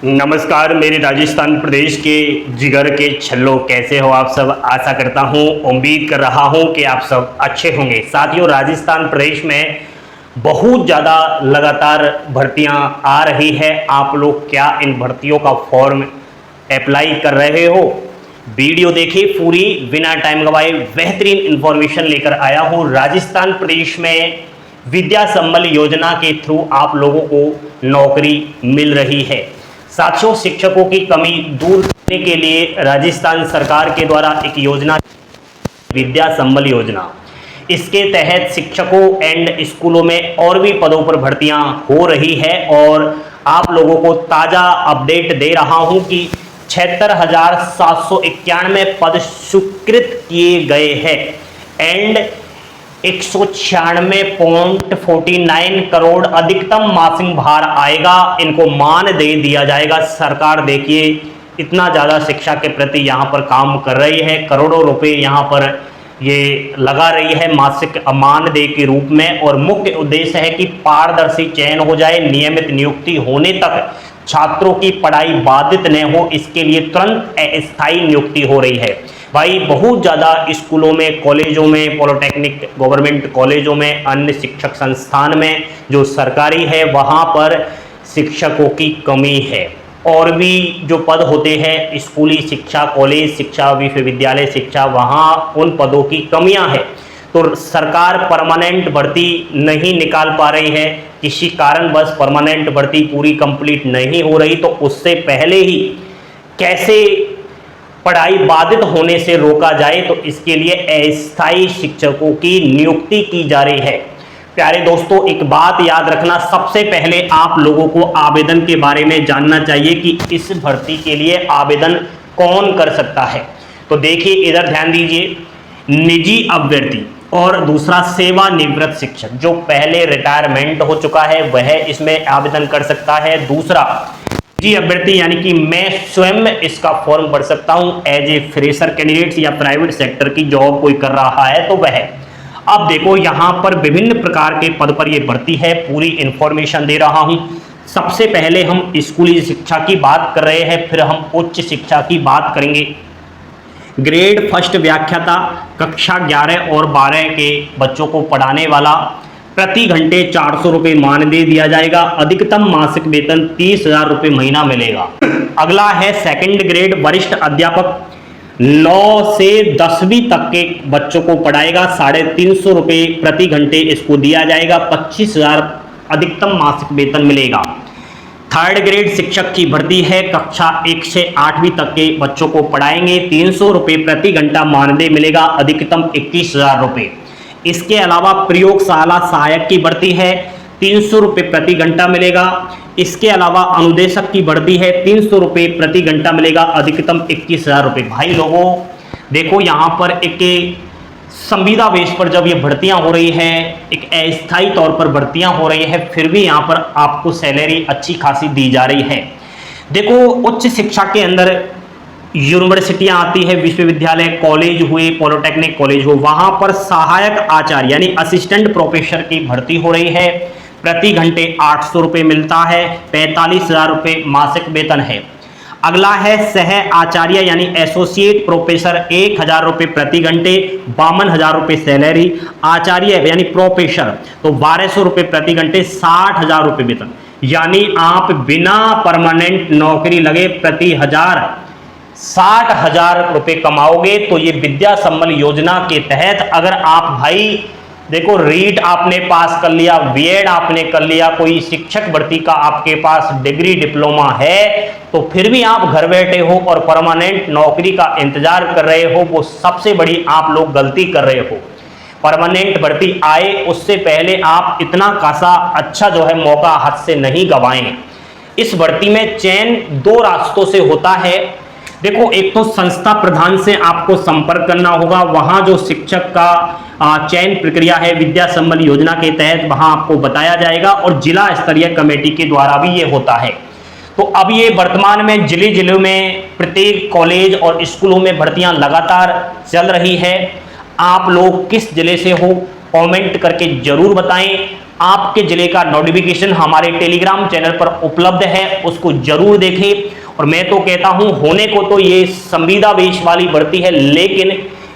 नमस्कार मेरे राजस्थान प्रदेश के जिगर के छल्लों, कैसे हो आप सब। आशा करता हूँ, उम्मीद कर रहा हूँ कि आप सब अच्छे होंगे। साथियों, राजस्थान प्रदेश में बहुत ज़्यादा लगातार भर्तियाँ आ रही है। आप लोग क्या इन भर्तियों का फॉर्म अप्लाई कर रहे हो? वीडियो देखिए पूरी, बिना टाइम गवाए बेहतरीन इन्फॉर्मेशन लेकर आया हूँ। राजस्थान प्रदेश में विद्या संबल योजना के थ्रू आप लोगों को नौकरी मिल रही है। साथियों, शिक्षकों की कमी दूर करने के लिए राजस्थान सरकार के द्वारा एक योजना, विद्या संबल योजना, इसके तहत शिक्षकों एंड स्कूलों में और भी पदों पर भर्तियां हो रही है। और आप लोगों को ताज़ा अपडेट दे रहा हूं कि 76,791 पद स्वीकृत किए गए हैं एंड 196.49 करोड़ अधिकतम मासिक भार आएगा, इनको मान दे दिया जाएगा। सरकार देखिए इतना ज़्यादा शिक्षा के प्रति यहाँ पर काम कर रही है, करोड़ों रुपए यहाँ पर ये लगा रही है मासिक मानदेय के रूप में। और मुख्य उद्देश्य है कि पारदर्शी चयन हो जाए, नियमित नियुक्ति होने तक छात्रों की पढ़ाई बाधित न हो, इसके लिए तुरंत अस्थायी नियुक्ति हो रही है। भाई, बहुत ज़्यादा स्कूलों में, कॉलेजों में, पॉलिटेक्निक गवर्नमेंट कॉलेजों में, अन्य शिक्षक संस्थान में जो सरकारी है वहाँ पर शिक्षकों की कमी है। और भी जो पद होते हैं, स्कूली शिक्षा, कॉलेज शिक्षा, विश्वविद्यालय शिक्षा, वहाँ उन पदों की कमियां हैं। तो सरकार परमानेंट भर्ती नहीं निकाल पा रही है, किसी कारणवश परमानेंट भर्ती पूरी कंप्लीट नहीं हो रही। तो उससे पहले ही कैसे पढ़ाई बाधित होने से रोका जाए, तो इसके लिए अस्थायी शिक्षकों की नियुक्ति की जा रही है। प्यारे दोस्तों, एक बात याद रखना, सबसे पहले आप लोगों को आवेदन के बारे में जानना चाहिए कि इस भर्ती के लिए आवेदन कौन कर सकता है। तो देखिए, इधर ध्यान दीजिए, निजी अभ्यर्थी और दूसरा सेवानिवृत्त शिक्षक, जो पहले रिटायरमेंट हो चुका है वह इसमें आवेदन कर सकता है। दूसरा निजी अभ्यर्थी, यानी कि मैं स्वयं इसका फॉर्म भर सकता हूं एज ए फ्रेशर कैंडिडेट, या प्राइवेट सेक्टर की जॉब कोई कर रहा है तो वह। अब देखो, यहां पर विभिन्न प्रकार के पद पर यह भर्ती है, पूरी इंफॉर्मेशन दे रहा हूं। सबसे पहले हम स्कूली शिक्षा की बात कर रहे हैं, फिर हम उच्च शिक्षा की बात करेंगे। ग्रेड फर्स्ट व्याख्याता, कक्षा 11 और 12 के बच्चों को पढ़ाने वाला, प्रति घंटे 400 रुपये मानदेय दिया जाएगा, अधिकतम मासिक वेतन 30,000 रुपये महीना मिलेगा। अगला है सेकंड ग्रेड वरिष्ठ अध्यापक, 9 से 10वीं तक के बच्चों को पढ़ाएगा, 350 रुपये प्रति घंटे इसको दिया जाएगा, 25,000 अधिकतम मासिक वेतन मिलेगा। थर्ड ग्रेड शिक्षक की भर्ती है, कक्षा 1 से 8वीं तक के बच्चों को पढ़ाएंगे, 300 रुपये प्रति घंटा मानदेय मिलेगा, अधिकतम 21,000 रुपये। इसके अलावा प्रयोगशाला सहायक की भर्ती है, 300 रुपये प्रति घंटा मिलेगा। इसके अलावा अनुदेशक की भर्ती है, 300 रुपये प्रति घंटा मिलेगा, अधिकतम 21,000 रुपये। भाई लोगों, देखो यहाँ पर एक संविदा बेस पर जब ये भर्तियां हो रही है, एक अस्थायी तौर पर भर्तियां हो रही है, फिर भी यहाँ पर आपको सैलरी अच्छी खासी दी जा रही है। देखो, उच्च शिक्षा के अंदर यूनिवर्सिटियां आती है, विश्वविद्यालय, कॉलेज हुए, पॉलिटेक्निक कॉलेज हो, वहां पर सहायक आचार्य यानी असिस्टेंट प्रोफेसर की भर्ती हो रही है। प्रति घंटे 800 रुपये मिलता है, 45,000 रुपये मासिक वेतन है। अगला है सह आचार्य यानी एसोसिएट प्रोफेसर, 1,000 रुपये प्रति घंटे, 52,000 रुपये सैलरी। आचार्य यानी प्रोफेसर तो 1,200 रुपये प्रति घंटे, 60,000 रुपये वेतन। यानी आप बिना परमानेंट नौकरी लगे प्रति हजार 60,000 रुपये कमाओगे। तो ये विद्या संबल योजना के तहत अगर आप, भाई देखो, रीट आपने पास कर लिया, बीएड आपने कर लिया, कोई शिक्षक भर्ती का आपके पास डिग्री डिप्लोमा है, तो फिर भी आप घर बैठे हो और परमानेंट नौकरी का इंतजार कर रहे हो, वो सबसे बड़ी आप लोग गलती कर रहे हो। परमानेंट भर्ती आए उससे पहले आप इतना खासा अच्छा जो है मौका हाथ से नहीं गंवाएं। इस भर्ती में चयन 2 रास्तों से होता है। देखो, एक तो संस्था प्रधान से आपको संपर्क करना होगा, वहां जो शिक्षक का चयन प्रक्रिया है विद्या संबल योजना के तहत, वहां आपको बताया जाएगा, और जिला स्तरीय कमेटी के द्वारा भी ये होता है। तो अब ये वर्तमान में जिले में प्रत्येक कॉलेज और स्कूलों में भर्तियां लगातार चल रही है। आप लोग किस जिले से हो कमेंट करके जरूर बताएं। आपके जिले का नोटिफिकेशन हमारे टेलीग्राम चैनल पर उपलब्ध है, उसको जरूर देखें। और मैं तो कहता हूं होने को तो ये संविदा बेस वाली भर्ती है, लेकिन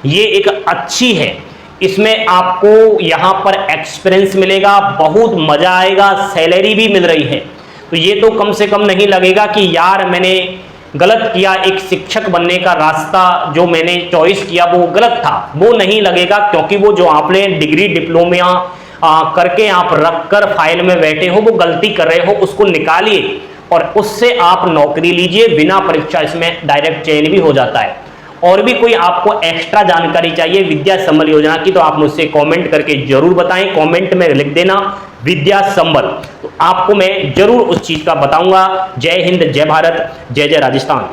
ये एक अच्छी है। इसमें आपको यहां पर एक्सपीरियंस मिलेगा, बहुत मजा आएगा, सैलरी भी मिल रही है। तो ये तो कम से कम नहीं लगेगा कि यार मैंने गलत किया, एक शिक्षक बनने का रास्ता जो मैंने चॉइस किया वो गलत था, वो नहीं लगेगा। क्योंकि वो जो आपने डिग्री डिप्लोमा करके आप रखकर फाइल में बैठे हो, वो गलती कर रहे हो, उसको निकालिए और उससे आप नौकरी लीजिए बिना परीक्षा। इसमें डायरेक्ट चयन भी हो जाता है। और भी कोई आपको एक्स्ट्रा जानकारी चाहिए विद्या संबल योजना की तो आप मुझसे कमेंट करके जरूर बताएं। कमेंट में लिख देना विद्या संबल, तो आपको मैं जरूर उस चीज का बताऊंगा। जय हिंद, जय भारत, जय जय राजस्थान।